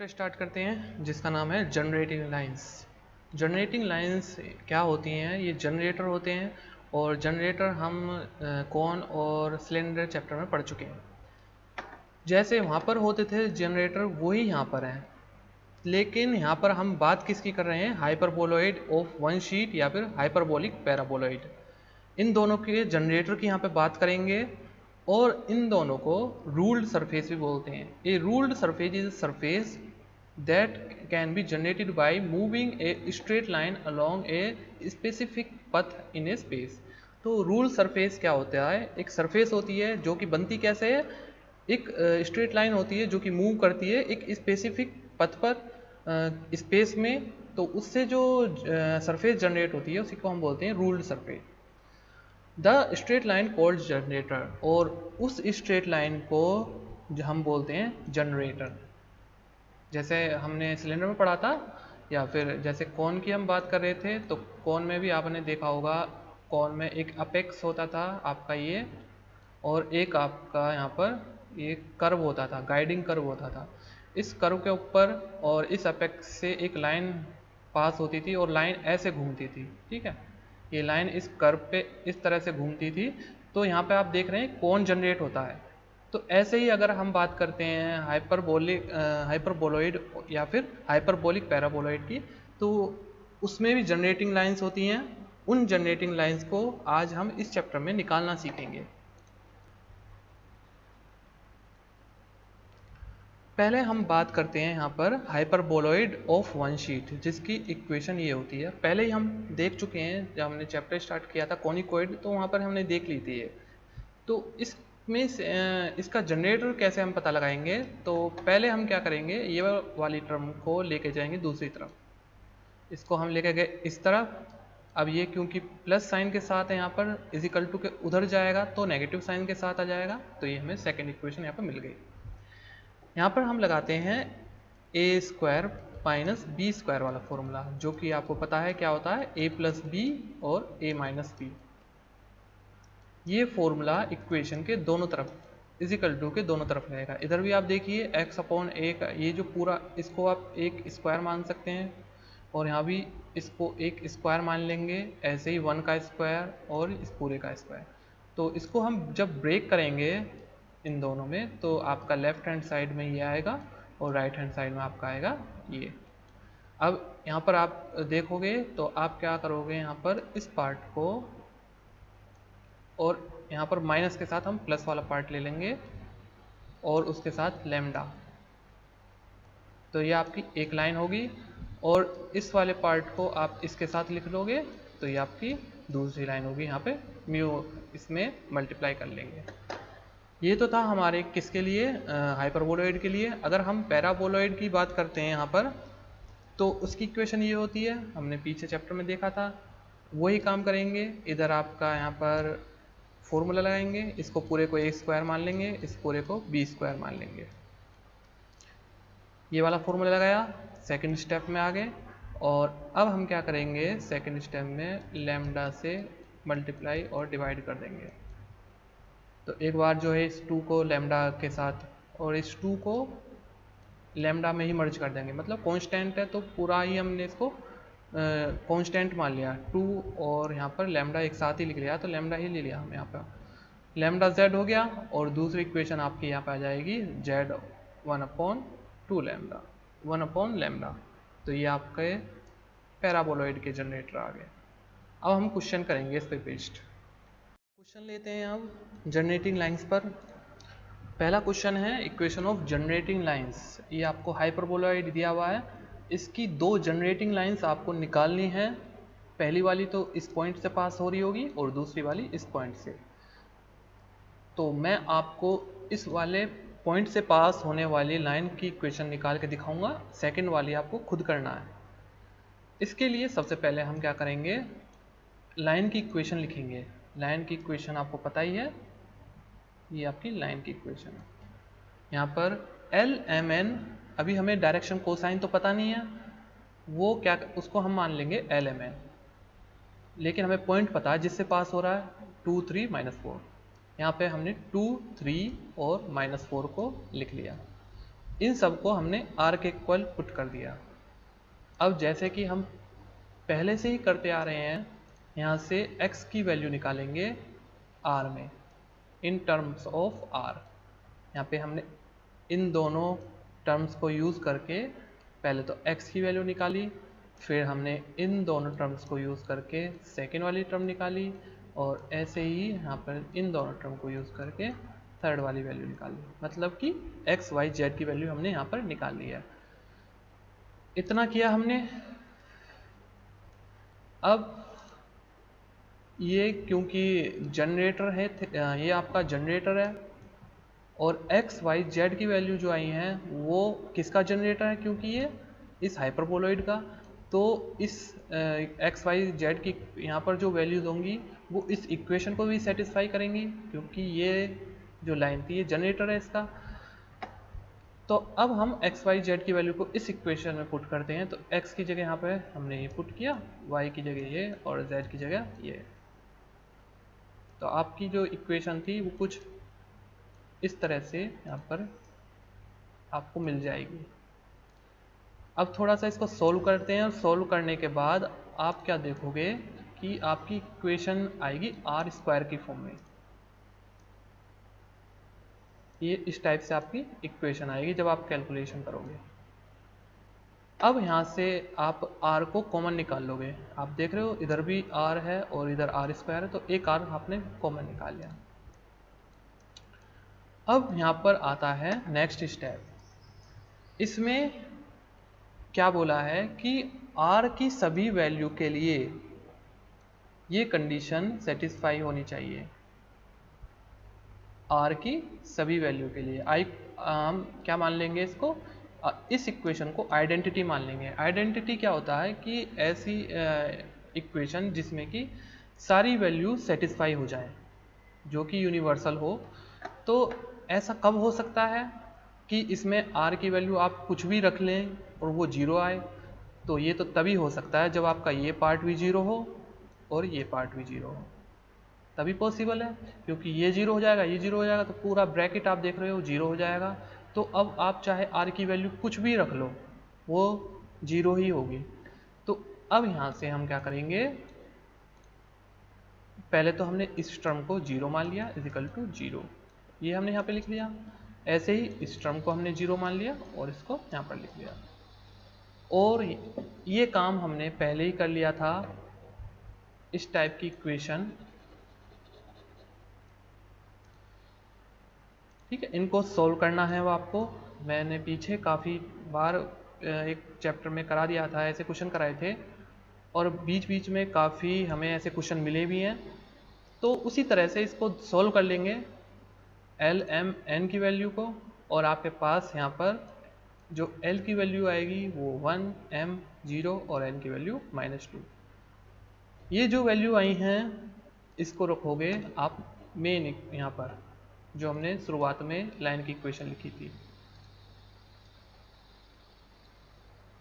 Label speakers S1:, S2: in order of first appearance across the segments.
S1: Start करते हैं जिसका नाम है जनरेटिंग लाइंस। जनरेटिंग लाइंस क्या होती हैं? ये जनरेटर होते हैं और जनरेटर हम कौन और सिलेंडर चैप्टर में पढ़ चुके हैं। जैसे वहाँ पर होते थे जनरेटर, वही यहाँ पर हैं, लेकिन यहाँ पर हम बात किसकी कर रहे हैं? हाइपरबोलॉइड ऑफ वन शीट या फिर हाइपरबोलिक पैराबोलॉइड। इन दोनों के जनरेटर की यहाँ पे बात करेंगे और इन दोनों को रूल्ड सरफेस भी बोलते हैं। A ruled surface is surface that can be generated by moving a straight line along a specific path in a space। तो रूल सरफेस क्या होता है? एक सरफेस होती है जो कि बनती कैसे है? एक स्ट्रेट लाइन होती है जो कि मूव करती है एक स्पेसिफिक पथ पर स्पेस में, तो उससे जो सरफेस जनरेट होती है उसी को हम बोलते हैं ruled surface. The straight line called generator, और उस स्ट्रेट लाइन को हम बोलते हैं जनरेटर। जैसे हमने सिलेंडर में पढ़ा था, या फिर जैसे कोन की हम बात कर रहे थे, तो कोन में भी आपने देखा होगा, कोन में एक अपेक्स होता था आपका ये, और एक आपका यहाँ पर एक कर्व होता था, गाइडिंग कर्व होता था। इस कर्व के ऊपर और इस अपेक्स से एक लाइन पास होती थी और लाइन ऐसे घूमती थी, ठीक है। ये लाइन इस कर्व पे इस तरह से घूमती थी, तो यहाँ पे आप देख रहे हैं कोन जनरेट होता है। तो ऐसे ही अगर हम बात करते हैं हाइपरबोलॉइड या फिर हाइपरबोलिक पैराबोलॉइड की, तो उसमें भी जनरेटिंग लाइंस होती हैं। उन जनरेटिंग लाइंस को आज हम इस चैप्टर में निकालना सीखेंगे। पहले हम बात करते हैं यहाँ पर हाइपरबोलॉइड ऑफ वन शीट, जिसकी इक्वेशन ये होती है। पहले ही हम देख चुके हैं, जब हमने चैप्टर स्टार्ट किया था कोनिकोइड, तो वहाँ पर हमने देख ली थी ये। तो इसमें इसका जनरेटर कैसे हम पता लगाएंगे? तो पहले हम क्या करेंगे, ये वाली टर्म को लेके जाएंगे दूसरी तरफ। इसको हम लेके गए इस तरफ। अब ये क्योंकि प्लस साइन के साथ है यहाँ पर, इजिकल टू के उधर जाएगा तो नेगेटिव साइन के साथ आ जाएगा, तो ये हमें सेकेंड इक्वेशन यहाँ पर मिल गई। यहाँ पर हम लगाते हैं ए स्क्वायर माइनस बी स्क्वायर वाला फॉर्मूला, जो कि आपको पता है क्या होता है, ए प्लस बी और ए माइनस बी। ये फॉर्मूला इक्वेशन के दोनों तरफ इजिकल टू के दोनों तरफ रहेगा। इधर भी आप देखिए एक्स अपॉन ए का ये जो पूरा, इसको आप एक स्क्वायर मान सकते हैं, और यहाँ भी इसको एक स्क्वायर मान लेंगे, ऐसे ही 1 का स्क्वायर और इस पूरे का स्क्वायर। तो इसको हम जब ब्रेक करेंगे इन दोनों में, तो आपका लेफ्ट हैंड साइड में ये आएगा और राइट हैंड साइड में आपका आएगा ये। अब यहाँ पर आप देखोगे तो आप क्या करोगे, यहाँ पर इस पार्ट को और यहाँ पर माइनस के साथ हम प्लस वाला पार्ट ले लेंगे और उसके साथ लैम्डा, तो ये आपकी एक लाइन होगी। और इस वाले पार्ट को आप इसके साथ लिख लोगे तो ये आपकी दूसरी लाइन होगी। यहाँ पे म्यू इसमें मल्टीप्लाई कर लेंगे। ये तो था हमारे किसके लिए, हाइपरबोलॉइड के लिए। अगर हम पैराबोलॉइड की बात करते हैं यहाँ पर, तो उसकी इक्वेशन ये होती है, हमने पीछे चैप्टर में देखा था, वही काम करेंगे। इधर आपका यहाँ पर फॉर्मूला लगाएंगे, इसको पूरे को ए स्क्वायर मान लेंगे, इस पूरे को बी स्क्वायर मान लेंगे। ये वाला फॉर्मूला लगाया, सेकंड स्टेप में आ गए। और अब हम क्या करेंगे, सेकंड स्टेप में लैम्डा से मल्टीप्लाई और डिवाइड कर देंगे। तो एक बार जो है इस 2 को लैम्डा के साथ और इस 2 को लैम्डा में ही मर्ज कर देंगे, मतलब कांस्टेंट है तो पूरा ही हमने इसको कांस्टेंट मान लिया 2, और यहाँ पर लैम्डा एक साथ ही लिख लिया, तो लैम्डा ही ले लिया हम यहाँ पर। लैम्डा z हो गया, और दूसरी इक्वेशन आपकी यहाँ पर आ जाएगी z 1/2 लैम्डा 1 लैम्डा। तो ये आपके पैराबोलॉइड के जनरेटर आ गए। अब हम क्वेश्चन करेंगे इस पे बेस्ड। क्वेश्चन लेते हैं अब जनरेटिंग लाइंस पर। पहला क्वेश्चन है इक्वेशन ऑफ जनरेटिंग लाइंस। ये आपको हाइपरबोलॉइड दिया हुआ है, इसकी 2 जनरेटिंग लाइंस आपको निकालनी है। पहली वाली तो इस पॉइंट से पास हो रही होगी और दूसरी वाली इस पॉइंट से। तो मैं आपको इस वाले पॉइंट से पास होने वाली लाइन की इक्वेशन निकाल के दिखाऊंगा, सेकंड वाली आपको खुद करना है। इसके लिए सबसे पहले हम क्या करेंगे, लाइन की इक्वेशन लिखेंगे। लाइन की इक्वेशन आपको पता ही है, ये आपकी लाइन की इक्वेशन है। यहाँ पर एल एम एन, अभी हमें डायरेक्शन कोसाइन तो पता नहीं है, वो क्या उसको हम मान लेंगे एल एम एन, लेकिन हमें पॉइंट पता है जिससे पास हो रहा है 2 3 -4। यहाँ पे हमने 2 3 और -4 को लिख लिया। इन सब को हमने r के इक्वल पुट कर दिया। अब जैसे कि हम पहले से ही करते आ रहे हैं, यहाँ से x की वैल्यू निकालेंगे r में, इन टर्म्स ऑफ r। यहाँ पे हमने इन दोनों टर्म्स को यूज़ करके पहले तो x की वैल्यू निकाली, फिर हमने इन दोनों टर्म्स को यूज़ करके सेकेंड वाली टर्म निकाली, और ऐसे ही यहाँ पर इन दोनों टर्म को यूज़ करके थर्ड वाली वैल्यू निकाली। मतलब कि x y z की वैल्यू हमने यहाँ पर निकाल ली है। इतना किया हमने। अब ये क्योंकि जनरेटर है, ये आपका जनरेटर है, और x y z की वैल्यू जो आई हैं वो किसका जनरेटर है, क्योंकि ये इस हाइपरबोलॉइड का। तो इस x y z की यहाँ पर जो वैल्यूज होंगी वो इस इक्वेशन को भी सेटिस्फाई करेंगी, क्योंकि ये जो लाइन थी ये जनरेटर है इसका। तो अब हम x y z की वैल्यू को इस इक्वेशन में पुट करते हैं। तो x की जगह यहाँ पे हमने ये पुट किया, y की जगह ये, और z की जगह ये। तो आपकी जो इक्वेशन थी वो कुछ इस तरह से यहाँ पर आपको मिल जाएगी। अब थोड़ा सा इसको सोल्व करते हैं, और सोल्व करने के बाद आप क्या देखोगे कि आपकी इक्वेशन आएगी आर स्क्वायर की फॉर्म में। ये इस टाइप से आपकी इक्वेशन आएगी जब आप कैलकुलेशन करोगे। अब यहाँ से आप r को कॉमन निकाल लोगे। आप देख रहे हो इधर भी r है और इधर r स्क्वायर है, तो एक r आपने कॉमन निकाल लिया। अब यहाँ पर आता है नेक्स्ट स्टेप। इसमें क्या बोला है कि r की सभी वैल्यू के लिए ये कंडीशन सेटिस्फाई होनी चाहिए। r की सभी वैल्यू के लिए हम क्या मान लेंगे इसको, इस इक्वेशन को आइडेंटिटी मान लेंगे। आइडेंटिटी क्या होता है कि ऐसी इक्वेशन जिसमें कि सारी वैल्यू सेटिस्फाई हो जाए, जो कि यूनिवर्सल हो। तो ऐसा कब हो सकता है कि इसमें r की वैल्यू आप कुछ भी रख लें और वो जीरो आए। तो ये तो तभी हो सकता है जब आपका ये पार्ट भी जीरो हो और ये पार्ट भी जीरो हो, तभी पॉसिबल है। क्योंकि ये जीरो हो जाएगा, ये जीरो हो जाएगा, तो पूरा ब्रैकेट आप देख रहे हो जीरो हो जाएगा। तो अब आप चाहे r की वैल्यू कुछ भी रख लो, वो जीरो ही होगी। तो अब यहाँ से हम क्या करेंगे, पहले तो हमने इस टर्म को जीरो मान लिया, इजिकल टू जीरो, ये हमने यहाँ पे लिख लिया। ऐसे ही इस टर्म को हमने जीरो मान लिया और इसको यहाँ पर लिख लिया। और ये काम हमने पहले ही कर लिया था। इस टाइप की इक्वेशन, ठीक है, इनको सॉल्व करना है वो आपको। मैंने पीछे काफ़ी बार एक चैप्टर में करा दिया था, ऐसे क्वेश्चन कराए थे, और बीच बीच में काफ़ी हमें ऐसे क्वेश्चन मिले भी हैं। तो उसी तरह से इसको सॉल्व कर लेंगे एल एम एन की वैल्यू को, और आपके पास यहाँ पर जो एल की वैल्यू आएगी वो 1 m 0 और n की वैल्यू -2। ये जो वैल्यू आई हैं इसको रखोगे आप मेन यहाँ पर, जो हमने शुरुआत में लाइन की इक्वेशन लिखी थी।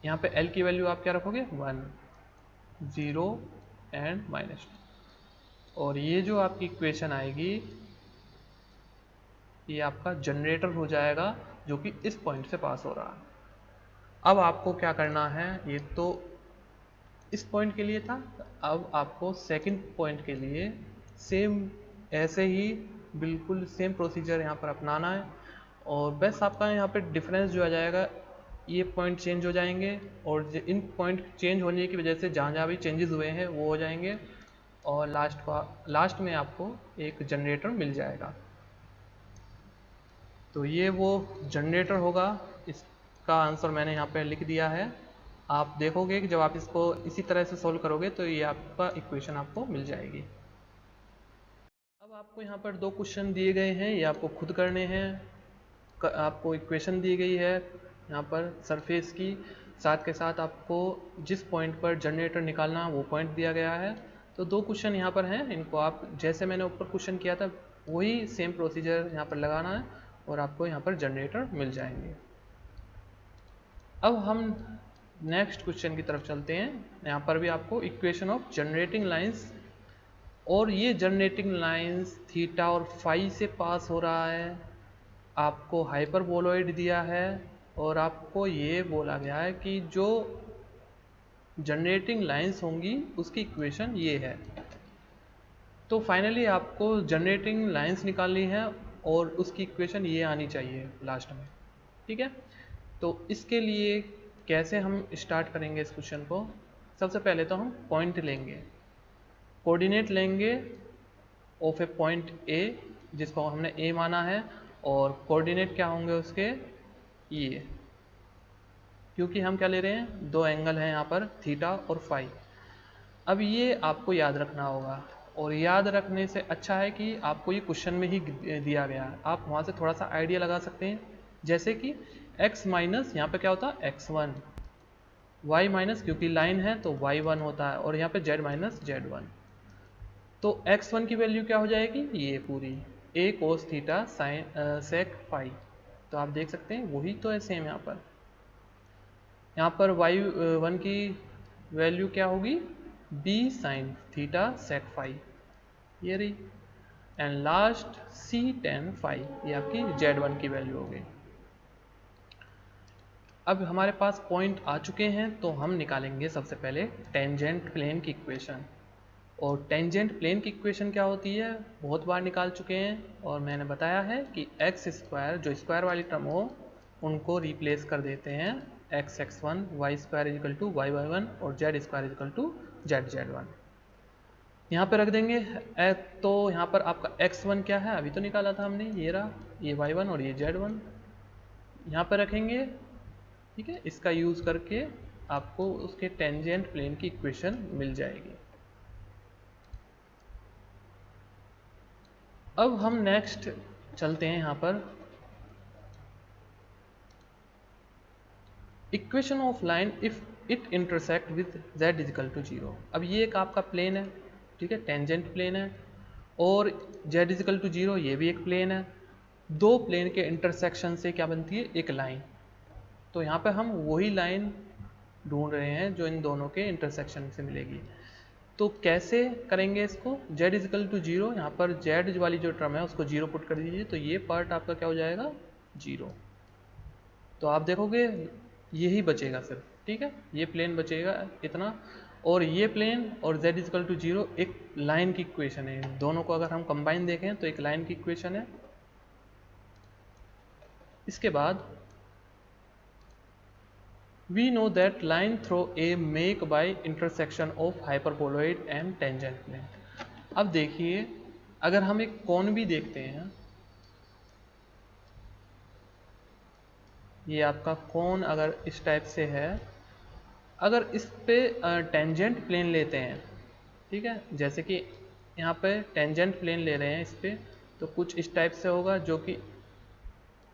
S1: यहाँ पे L की वैल्यू आप क्या रखोगे 1 0 एंड -2, और ये जो आपकी इक्वेशन आएगी ये आपका जनरेटर हो जाएगा, जो कि इस पॉइंट से पास हो रहा है। अब आपको क्या करना है, ये तो इस पॉइंट के लिए था, अब आपको सेकंड पॉइंट के लिए सेम ऐसे ही बिल्कुल सेम प्रोसीजर यहाँ पर अपनाना है। और बस आपका यहाँ पे डिफरेंस जो आ जाएगा, ये पॉइंट चेंज हो जाएंगे, और इन पॉइंट चेंज होने की वजह से जहाँ जहाँ भी चेंजेस हुए हैं वो हो जाएंगे, और लास्ट में आपको एक जनरेटर मिल जाएगा। तो ये वो जनरेटर होगा। इसका आंसर मैंने यहाँ पे लिख दिया है। आप देखोगे कि जब आप इसको इसी तरह से सॉल्व करोगे तो ये आपका इक्वेशन आपको मिल जाएगी। अब आपको यहाँ पर दो क्वेश्चन दिए गए हैं, ये आपको खुद करने हैं। आपको इक्वेशन दी गई है यहाँ पर सरफेस की, साथ के साथ आपको जिस पॉइंट पर जनरेटर निकालना वो पॉइंट दिया गया है। तो दो क्वेश्चन यहाँ पर हैं, इनको आप जैसे मैंने ऊपर क्वेश्चन किया था वही सेम प्रोसीजर यहाँ पर लगाना है, और आपको यहाँ पर जनरेटर मिल जाएंगे। अब हम नेक्स्ट क्वेश्चन की तरफ चलते हैं। यहाँ पर भी आपको इक्वेशन ऑफ जनरेटिंग लाइंस, और ये जनरेटिंग लाइंस थीटा और फाई से पास हो रहा है। आपको हाइपरबोलॉइड दिया है और आपको ये बोला गया है कि जो जनरेटिंग लाइंस होंगी उसकी इक्वेशन ये है। तो फाइनली आपको जनरेटिंग लाइंस निकालनी है और उसकी इक्वेशन ये आनी चाहिए लास्ट में, ठीक है। तो इसके लिए कैसे हम स्टार्ट करेंगे इस क्वेश्चन को? सबसे पहले तो हम पॉइंट लेंगे, कोऑर्डिनेट लेंगे ऑफ ए पॉइंट ए जिसको हमने ए माना है, और कोऑर्डिनेट क्या होंगे उसके, ये, क्योंकि हम क्या ले रहे हैं, दो एंगल हैं यहाँ पर, थीटा और फाई। अब ये आपको याद रखना होगा, और याद रखने से अच्छा है कि आपको ये क्वेश्चन में ही दिया गया है, आप वहाँ से थोड़ा सा आइडिया लगा सकते हैं। जैसे कि x माइनस यहाँ पे क्या होता है x1, y माइनस क्योंकि लाइन है तो y1 होता है, और यहाँ पे z माइनस z1। तो x1 की वैल्यू क्या हो जाएगी, ये पूरी a cos theta sine sec phi. तो आप देख सकते हैं वही तो है सेम यहाँ पर y1 की वैल्यू क्या होगी, b sine theta sec phi, ये रही। And last c tan phi, ये आपकी z1 की वैल्यू हो गई। अब हमारे पास पॉइंट आ चुके हैं, तो हम निकालेंगे सबसे पहले टेंजेंट प्लेन की इक्वेशन। और टेंजेंट प्लेन की इक्वेशन क्या होती है, बहुत बार निकाल चुके हैं, और मैंने बताया है कि एक्स स्क्वायर, जो स्क्वायर वाली टर्म हो उनको रिप्लेस कर देते हैं x x1, y square is equal to y y1 और z square is equal to z z1। यहाँ पे रख देंगे। तो यहाँ पर आपका x1 क्या है, अभी तो निकाला था हमने, ये रहा, ये y1 और ये z1 यहाँ पर रखेंगे, ठीक है। इसका यूज़ करके आपको उसके टेंजेंट प्लेन की इक्वेशन मिल जाएगी। अब हम नेक्स्ट चलते हैं यहाँ पर, equation of line if it intersect with z is equal to 0। अब ये एक आपका प्लेन है, ठीक है, टेंजेंट प्लेन है, और z इजिकल टू 0 ये भी एक प्लेन है। दो प्लेन के इंटरसेक्शन से क्या बनती है, एक लाइन। तो यहाँ पे हम वही लाइन ढूंढ रहे हैं जो इन दोनों के इंटरसेक्शन से मिलेगी। तो कैसे करेंगे इसको, z इजिकल टू 0, यहाँ पर z वाली जो टर्म है उसको 0 पुट कर दीजिए, तो ये पार्ट आपका क्या हो जाएगा, 0। तो आप देखोगे यही बचेगा सिर्फ, ठीक है, ये प्लेन बचेगा इतना, और ये प्लेन और z इजिकल टू 0 एक लाइन की इक्वेशन है। दोनों को अगर हम कंबाइन देखें तो एक लाइन की इक्वेशन है। इसके बाद we know that line through a make by intersection of hyperboloid and tangent plane। अब देखिए अगर हम एक कोण भी देखते हैं, ये आपका कोण अगर इस टाइप से है, अगर इस पे टेंजेंट प्लेन लेते हैं, ठीक है, जैसे कि यहाँ पे टेंजेंट प्लेन ले रहे हैं इस पे, तो कुछ इस टाइप से होगा जो कि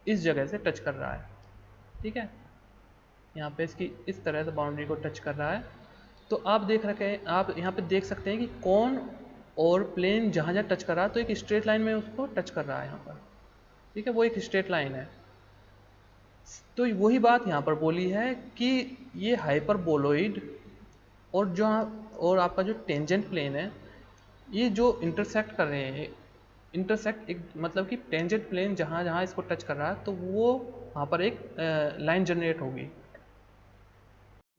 S1: इस जगह से टच कर रहा है, ठीक है, यहाँ पे इसकी इस तरह से बाउंड्री को टच कर रहा है। तो आप देख रखे हैं, आप यहाँ पे देख सकते हैं कि कोण और प्लेन जहाँ जहाँ टच कर रहा है तो एक स्ट्रेट लाइन में उसको टच कर रहा है यहाँ पर, ठीक है, वो एक स्ट्रेट लाइन है। तो वही बात यहाँ पर बोली है कि ये हाइपरबोलॉइड और आपका जो टेंजेंट प्लेन है, ये जो इंटरसेक्ट कर रहे हैं, इंटरसेक्ट एक मतलब कि टेंजेंट प्लेन जहाँ जहाँ इसको टच कर रहा है तो वो वहाँ पर एक लाइन जनरेट होगी।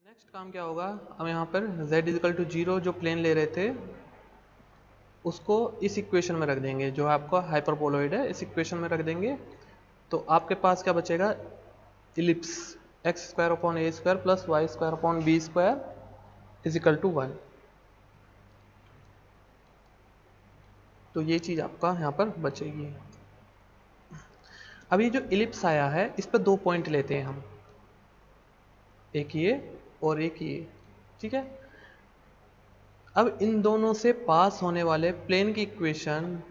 S1: नेक्स्ट काम क्या होगा, हम यहाँ पर z इजिकल टू 0 जो प्लेन ले रहे थे उसको इस इक्वेशन में रख देंगे, जो आपका हाइपरबोलॉइड है इस इक्वेशन में रख देंगे। तो आपके पास क्या बचेगा, ellipse x square upon a square plus y square upon b square is equal to 1। तो ये चीज़ आपका यहाँ पर बचेगी। अब ये जो इलिप्स आया है इस पर दो पॉइंट लेते हैं हम, एक ये और एक ये, ठीक है। अब इन दोनों से पास होने वाले प्लेन की इक्वेशन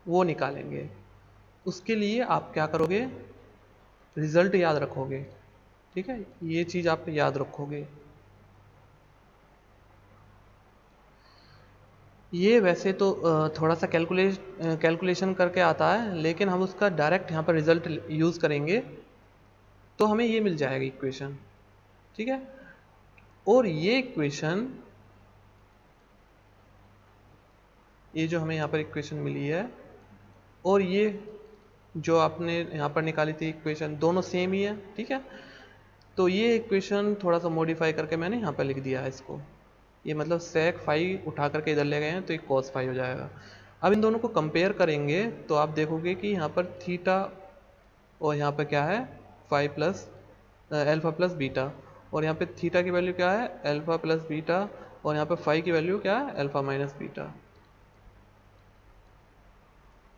S1: वो निकालेंगे। उसके लिए आप क्या करोगे, रिजल्ट याद रखोगे, ठीक है, ये चीज़ आप याद रखोगे। ये वैसे तो थोड़ा सा कैलकुलेशन करके आता है, लेकिन हम उसका डायरेक्ट यहाँ पर रिजल्ट यूज़ करेंगे तो हमें ये मिल जाएगा इक्वेशन, ठीक है। और ये इक्वेशन, ये जो हमें यहाँ पर इक्वेशन मिली है, और ये जो आपने यहाँ पर निकाली थी इक्वेशन, दोनों सेम ही है, ठीक है। तो ये इक्वेशन थोड़ा सा मॉडिफाई करके मैंने यहाँ पर लिख दिया है इसको, ये मतलब sec फाई उठा करके इधर ले गए हैं तो ये cos फाई हो जाएगा। अब इन दोनों को कंपेयर करेंगे तो आप देखोगे कि यहाँ पर थीटा और यहाँ पर क्या है phi plus alpha plus beta, और यहाँ पे थीटा की वैल्यू क्या है एल्फा प्लस बीटा, और यहाँ पे फाई की वैल्यू क्या है एल्फा माइनस बीटा।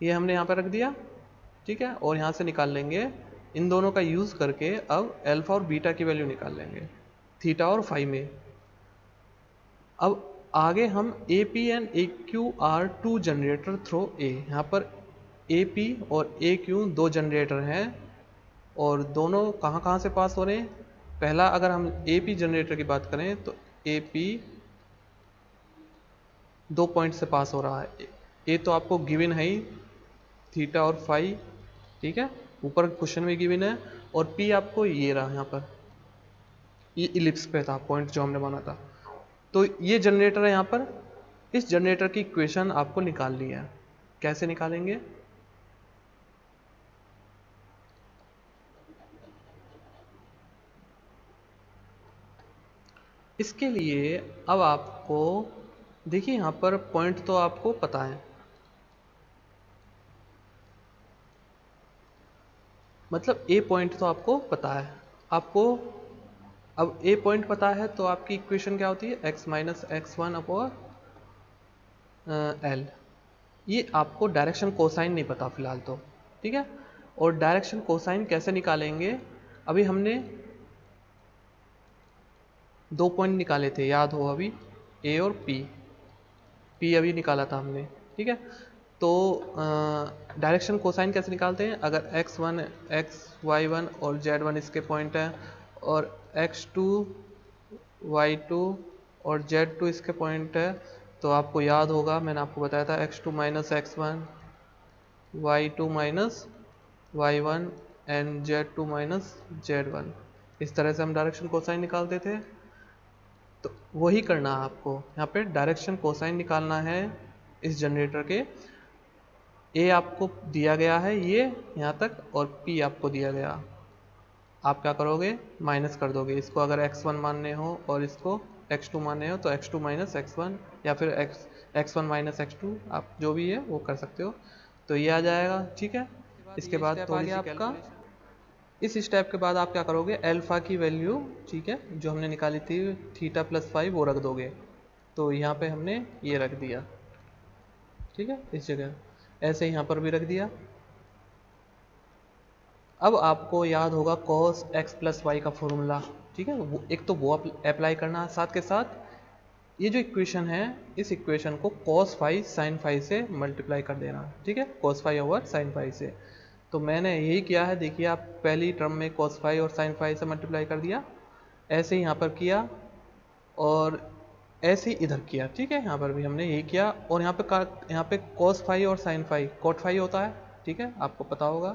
S1: ये हमने यहाँ पर रख दिया, ठीक है। और यहाँ से निकाल लेंगे इन दोनों का यूज़ करके, अब एल्फा और बीटा की वैल्यू निकाल लेंगे थीटा और फाई में। अब आगे हम A P and A Q R two generator through A, यहाँ पर ए पी और ए क्यू दो जनरेटर हैं और दोनों कहाँ कहाँ से पास हो रहे हैं। पहला अगर हम ए पी जनरेटर की बात करें तो ए पी 2 पॉइंट से पास हो रहा है। ए तो आपको गिवन है ही, थीटा और फाई, ठीक है, ऊपर क्वेश्चन में गिवन है। और पी आपको ये रहा यहाँ पर, ये इलिप्स पे था पॉइंट जो हमने माना था। तो ये जनरेटर है यहाँ पर, इस जनरेटर की इक्वेशन आपको निकालनी है। कैसे निकालेंगे, इसके लिए अब आपको देखिए यहाँ पर पॉइंट तो आपको पता है, मतलब ए पॉइंट तो आपको पता है। आपको अब ए पॉइंट पता है तो आपकी इक्वेशन क्या होती है x minus x one upon L. ये आपको डायरेक्शन कोसाइन नहीं पता फिलहाल तो, ठीक है। और डायरेक्शन कोसाइन कैसे निकालेंगे, अभी हमने 2 पॉइंट निकाले थे याद हो अभी, ए और पी अभी निकाला था हमने, ठीक है। तो डायरेक्शन कोसाइन कैसे निकालते हैं, अगर x1 xy1 और z1 इसके पॉइंट है और x2 y2 और z2 इसके पॉइंट है, तो आपको याद होगा मैंने आपको बताया था x2 minus x1 y2 minus y1 and z2 minus z1। इस तरह से हम डायरेक्शन कोसाइन निकालते थे। तो वही करना है आपको, यहाँ पे डायरेक्शन कोसाइन निकालना है इस जनरेटर के। ए आपको दिया गया है ये यहाँ तक और पी आपको दिया गया, आप क्या करोगे माइनस कर दोगे इसको, अगर x1 मानने हो और इसको x2 मानने हो तो x2 माइनस एक्स या फिर x1 माइनस x2, आप जो भी है वो कर सकते हो। तो ये आ जाएगा, ठीक है। इसके बाद थोड़ी सी आपका इस स्टेप के बाद आप क्या करोगे अल्फा की वैल्यू, ठीक है, जो हमने निकाली थी थीटा प्लस फाइव वो रख दोगे। तो यहाँ पे हमने ये रख दिया, ठीक है, इस जगह ऐसे यहाँ पर भी रख दिया। अब आपको याद होगा cos x प्लस वाई का फॉर्मूला, ठीक है, वो एक तो वो अप्लाई करना है, साथ के साथ ये जो इक्वेशन है इस इक्वेशन को cos फाई sin फाई से मल्टीप्लाई कर देना, ठीक है, cos phi over sin phi से। तो मैंने यही किया है, देखिए आप पहली टर्म में cos फाई और sin फाई से मल्टीप्लाई कर दिया, ऐसे ही यहाँ पर किया और ऐसे ही इधर किया, ठीक है, यहाँ पर भी हमने यही किया। और यहाँ पे cos फाई और sin फाई cot फाई होता है, ठीक है, आपको पता होगा।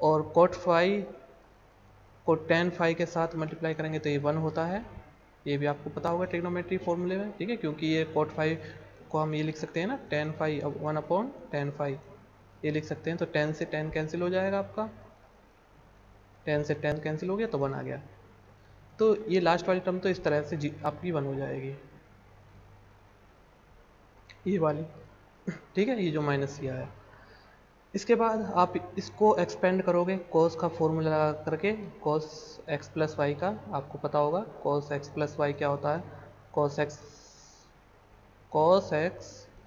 S1: और cot फाई को tan फाई के साथ मल्टीप्लाई करेंगे तो ये 1 होता है, ये भी आपको पता होगा ट्रिग्नोमेट्री फॉर्मूले में, ठीक है, क्योंकि ये cot फाई को हम ये लिख सकते हैं ना tan phi 1 upon tan phi, ये लिख सकते हैं। तो tan से tan कैंसिल हो जाएगा आपका, tan से tan कैंसिल हो गया तो 1 आ गया। तो ये लास्ट वाली टर्म तो इस तरह से आपकी 1 हो जाएगी, ये वाली, ठीक है, ये जो माइनस किया है। इसके बाद आप इसको एक्सपेंड करोगे cos का फॉर्मूला लगा करके, cos x प्लस वाई का आपको पता होगा, cos x प्लस वाई क्या होता है, cos x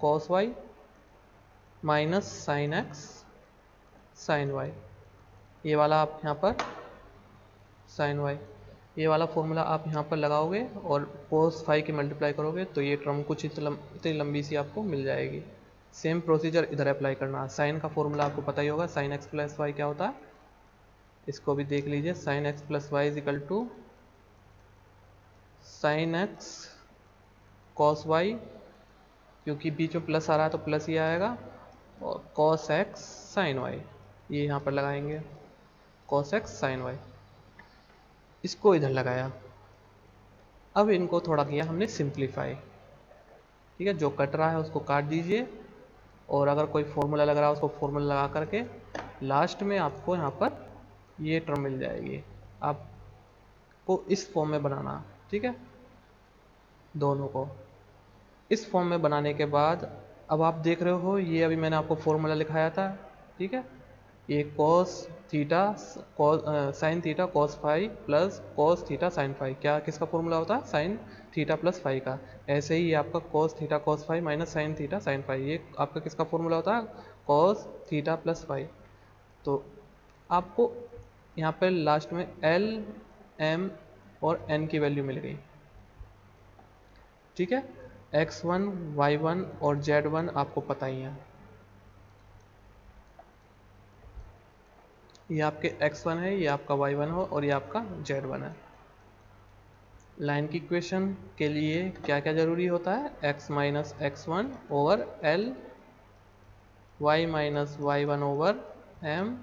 S1: cos y minus sine x sine y, ये वाला आप यहाँ पर साइन y, ये वाला फॉर्मूला आप यहाँ पर लगाओगे और cos फाई की मल्टीप्लाई करोगे तो ये टर्म कुछ इतनी लंबी सी आपको मिल जाएगी। सेम प्रोसीजर इधर अप्लाई करना है। साइन का फॉर्मूला आपको पता ही होगा, साइन एक्स प्लस वाई क्या होता है, इसको भी देख लीजिए, sine x plus y is equal to sine x cos y, क्योंकि बीच में प्लस आ रहा है तो प्लस ही आएगा, और कॉस एक्स साइन वाई, ये यहाँ पर लगाएंगे कॉस एक्स साइन वाई, इसको इधर लगाया। अब इनको थोड़ा किया हमने सिंप्लीफाई, ठीक है, जो कट रहा है उसको काट दीजिए और अगर कोई फॉर्मूला लग रहा है उसको फॉर्मूला लगा करके लास्ट में आपको यहाँ पर ये टर्म मिल जाएगी। आपको इस फॉर्म में बनाना, ठीक है, दोनों को इस फॉर्म में बनाने के बाद अब आप देख रहे हो ये अभी मैंने आपको फॉर्मूला लिखाया था, ठीक है, ये cos theta sine theta cos phi plus cos theta sine phi, क्या किसका फॉर्मूला होता है, साइन थीटा प्लस फाई का। ऐसे ही ये आपका cos theta cos phi minus sine theta sine phi, ये आपका किसका फॉर्मूला होता है, कॉस थीटा प्लस फाई। तो आपको यहाँ पर लास्ट में एल एम और एन की वैल्यू मिल गई, ठीक है। x1 y1 और z1 आपको पता ही है, ये आपके x1 है, ये आपका y1 हो और ये आपका z1 है। लाइन की इक्वेशन के लिए क्या क्या ज़रूरी होता है, x minus x1 over l, y minus y1 over m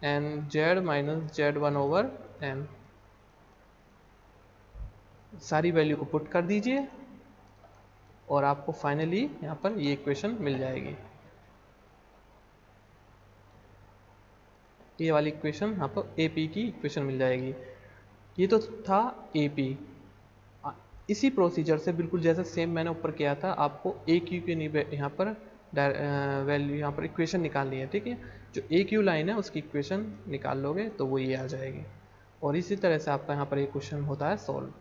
S1: and z minus z1 over n। सारी वैल्यू को पुट कर दीजिए और आपको फाइनली यहाँ पर ये इक्वेशन मिल जाएगी। ये वाली इक्वेशन यहाँ पर ए पी की इक्वेशन मिल जाएगी। ये तो था ए पी। इसी प्रोसीजर से बिल्कुल जैसे सेम मैंने ऊपर किया था, आपको ए क्यू के यहाँ पर वैल्यू यहाँ पर इक्वेशन निकालनी है, ठीक है। जो ए क्यू लाइन है उसकी इक्वेशन निकाल लोगे तो वो ये आ जाएगी और इसी तरह से आपका यहाँ पर एक क्वेश्चन होता है सॉल्व।